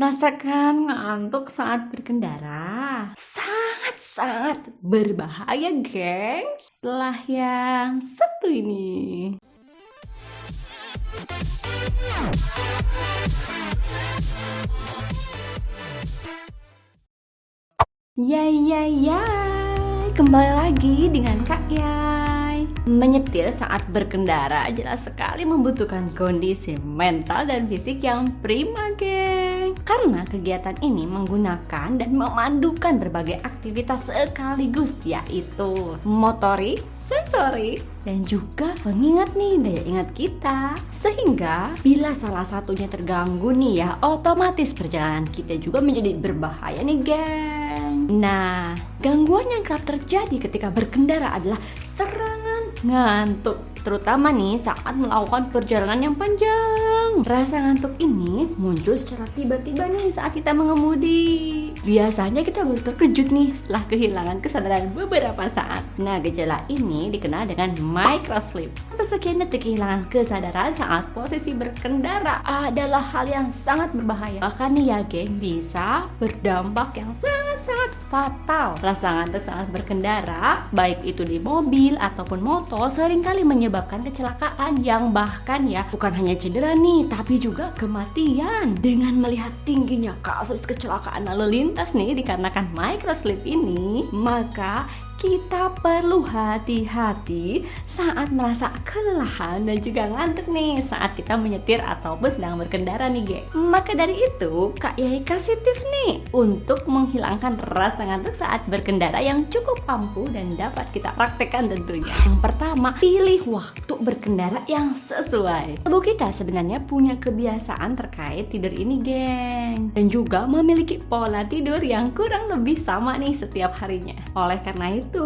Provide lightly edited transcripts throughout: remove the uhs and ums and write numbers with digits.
Merasakan ngantuk saat berkendara sangat-sangat berbahaya, gengs. Setelah yang satu ini. Yay, kembali lagi dengan Kak Yay. Menyetir saat berkendara jelas sekali membutuhkan kondisi mental dan fisik yang prima, geng. Karena kegiatan ini menggunakan dan memandukan berbagai aktivitas sekaligus, yaitu motorik, sensorik, dan juga pengingat nih, daya ingat kita. Sehingga bila salah satunya terganggu nih ya, otomatis perjalanan kita juga menjadi berbahaya nih, geng. Nah, gangguan yang kerap terjadi ketika berkendara adalah serangan ngantuk, terutama nih saat melakukan perjalanan yang panjang. Rasa ngantuk ini muncul secara tiba-tiba nih saat kita mengemudi. Biasanya kita baru terkejut nih setelah kehilangan kesadaran beberapa saat. Nah, gejala ini dikenal dengan microsleep. Persekian detik kehilangan kesadaran saat posisi berkendara adalah hal yang sangat berbahaya. Bahkan nih ya, geng, bisa berdampak yang sangat-sangat fatal. Rasa ngantuk saat berkendara, baik itu di mobil ataupun motor, seringkali menyebabkan kecelakaan yang bahkan ya bukan hanya cedera nih, tapi juga kematian. Dengan melihat tingginya kasus kecelakaan lalu lintas nih dikarenakan microsleep ini, maka kita perlu hati-hati saat merasa kelelahan dan juga ngantuk nih saat kita menyetir ataupun sedang berkendara nih, geng. Maka dari itu, Kak Yai kasih tips nih untuk menghilangkan rasa ngantuk saat berkendara yang cukup ampuh dan dapat kita praktekkan tentunya. Yang pertama, pilih waktu berkendara yang sesuai. Tubuh kita sebenarnya punya kebiasaan terkait tidur ini, geng, dan juga memiliki pola tidur yang kurang lebih sama nih setiap harinya. Oleh karena itu,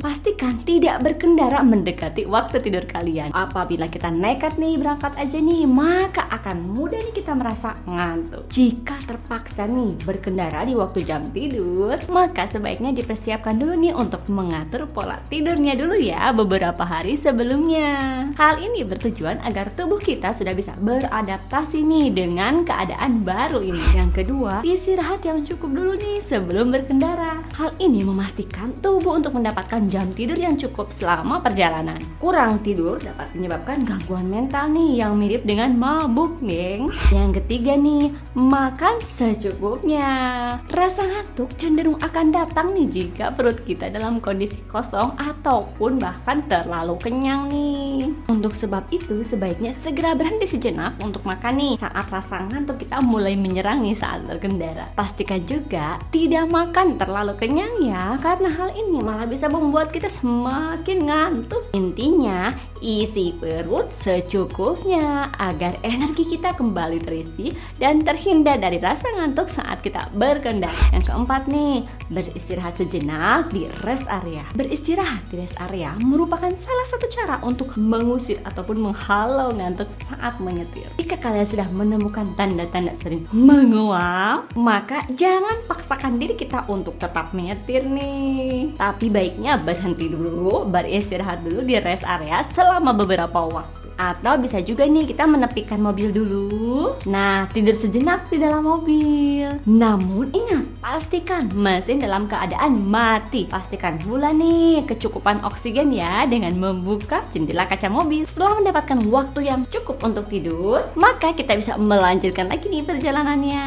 pastikan tidak berkendara mendekati waktu tidur kalian. Apabila kita nekat nih berangkat aja nih, maka akan mudah nih kita merasa ngantuk. Jika terpaksa nih berkendara di waktu jam tidur, maka sebaiknya dipersiapkan dulu nih untuk mengatur pola tidurnya dulu ya beberapa hari sebelumnya. Hal ini bertujuan agar tubuh kita sudah bisa beradaptasi nih dengan keadaan baru ini. Yang kedua, istirahat yang cukup dulu nih sebelum berkendara. Hal ini memastikan tubuh untuk mendapatkan jam tidur yang cukup selama perjalanan. Kurang tidur dapat menyebabkan gangguan mental nih yang mirip dengan mabuk, geng. Yang ketiga nih, makan secukupnya. Rasa ngantuk cenderung akan datang nih jika perut kita dalam kondisi kosong ataupun bahkan terlalu kenyang nih. Untuk sebab itu sebaiknya segera berhenti sejenak untuk makan nih saat rasa ngantuk kita mulai menyerang nih saat berkendara. Pastikan juga tidak makan terlalu kenyang ya, karena hal ini malah bisa membuat kita semakin ngantuk. Intinya, isi perut secukupnya agar energi kita kembali terisi dan terhindar dari rasa ngantuk saat kita berkendara. Yang keempat nih, beristirahat sejenak di rest area. Beristirahat di rest area merupakan salah satu cara untuk mengusir ataupun menghalau ngantuk saat menyetir. Jika kalian sudah menemukan tanda-tanda sering menguap, maka jangan paksakan diri kita untuk tetap menyetir nih. Tapi baiknya berhenti dulu, beristirahat dulu di rest area selama beberapa waktu. Atau bisa juga nih kita menepikan mobil dulu. Nah, tidur sejenak di dalam mobil. Namun ingat, pastikan mesin dalam keadaan mati. Pastikan pula nih kecukupan oksigen ya dengan membuka jendela kaca mobil. Setelah mendapatkan waktu yang cukup untuk tidur, maka kita bisa melanjutkan lagi nih perjalanannya.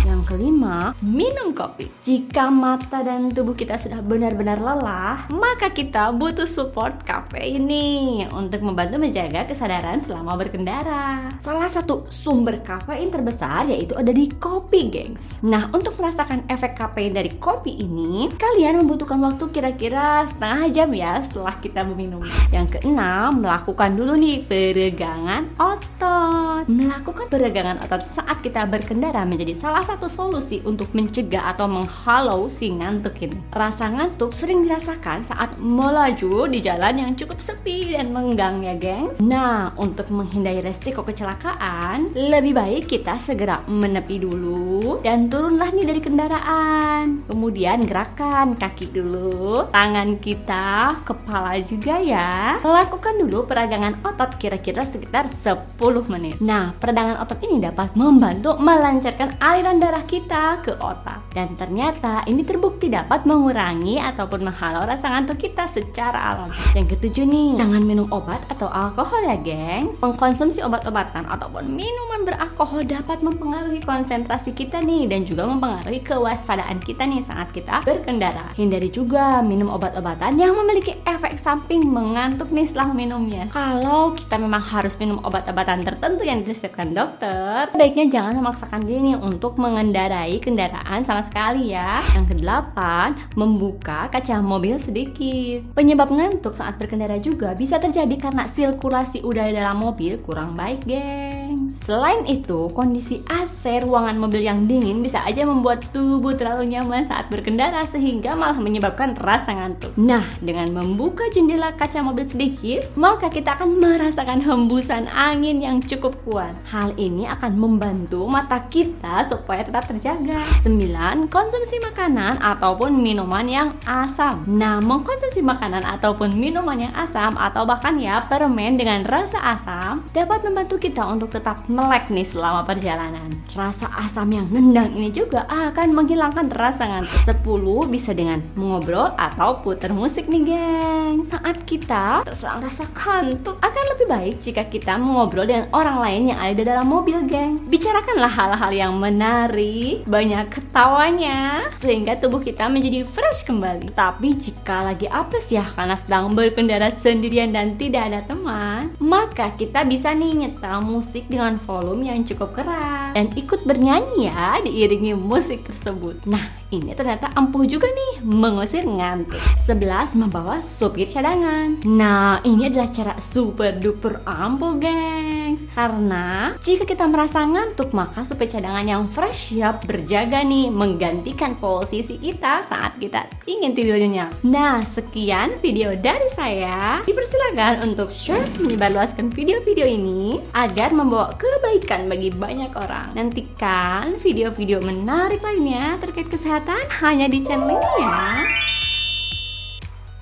Yang kelima, minum kopi. Jika mata dan tubuh kita sudah benar-benar lelah, maka kita butuh support kafein nih untuk membantu menjaga kesadaran selama berkendara. Salah satu sumber kafein terbesar yaitu ada di kopi, gengs. Nah, untuk merasakan efek kafein dari kopi ini, kalian membutuhkan waktu kira-kira setengah jam ya setelah kita meminum. Yang keenam, melakukan dulu nih peregangan otot. Melakukan peregangan otot saat kita berkendara menjadi salah satu solusi untuk mencegah atau menghalau si ngantuk ini. Rasa ngantuk sering dirasakan saat melaju di jalan yang cukup sepi dan lenggang ya gengs. Nah, untuk menghindari resiko kecelakaan, lebih baik kita segera menepi dulu dan turunlah nih dari kendaraan. Kemudian gerakan kaki dulu, tangan kita, kepala juga ya. Lakukan dulu peragangan otot kira-kira sekitar 10 menit. Nah, peragangan otot ini dapat membantu melancarkan aliran darah kita ke otak. Dan ternyata ini terbukti dapat mengurangi ataupun menghalau rasa ngantuk kita secara alami. Yang ketujuh nih, jangan minum obat atau alkohol ya gengs. Mengkonsumsi obat-obatan ataupun minuman beralkohol dapat mempengaruhi konsentrasi kita nih dan juga mempengaruhi kewaspadaan kita nih saat kita berkendara. Hindari juga minum obat-obatan yang memiliki efek samping mengantuk nih setelah minumnya. Kalau kita memang harus minum obat-obatan tertentu yang diresepkan dokter, sebaiknya jangan memaksakan diri nih untuk mengendarai kendaraan sama sekali ya. Yang kedelapan, membuka kaca mobil sedikit. Penyebab ngantuk saat berkendara juga bisa terjadi karena sirkulasi udara dalam mobil kurang baik, geng. Selain itu, kondisi AC ruangan mobil yang dingin bisa aja membuat tubuh terlalu nyaman saat berkendara sehingga malah menyebabkan rasa ngantuk. Nah, dengan membuka jendela kaca mobil sedikit, maka kita akan merasakan hembusan angin yang cukup kuat. Hal ini akan membantu mata kita supaya tetap terjaga. 9. Konsumsi makanan ataupun minuman yang asam. Nah, mengkonsumsi makanan ataupun minuman yang asam atau bahkan ya permen dengan rasa asam dapat membantu kita untuk tetap melek nih selama perjalanan. Rasa asam yang nendang ini juga akan menghilangkan rasa ngantuk. 10. Bisa dengan mengobrol atau putar musik nih geng. Saat kita terserang rasa kantuk, akan lebih baik jika kita mengobrol dengan orang lain yang ada di dalam mobil geng. Bicarakanlah hal-hal yang menarik, banyak ketawanya, sehingga tubuh kita menjadi fresh kembali. Tapi jika lagi apes ya karena sedang berkendara sendirian dan tidak ada teman, maka kita bisa nih nyetel musik dengan volume yang cukup keras dan ikut bernyanyi ya diiringi musik tersebut. Nah, ini ternyata ampuh juga nih mengusir ngantuk. 11. Membawa supir cadangan. Nah, ini adalah cara super duper ampuh gengs. Karena jika kita merasa ngantuk, maka supir cadangan yang fresh siap berjaga nih menggantikan posisi kita saat kita ingin tidur nyenyak. Nah, sekian video dari saya. Dipersilakan untuk share, menyebarluaskan video-video ini agar membawa kebaikan bagi banyak orang. Nantikan video-video menarik lainnya terkait kesehatan hanya di channel ini ya.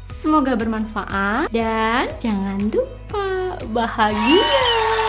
Semoga bermanfaat dan jangan lupa bahagia.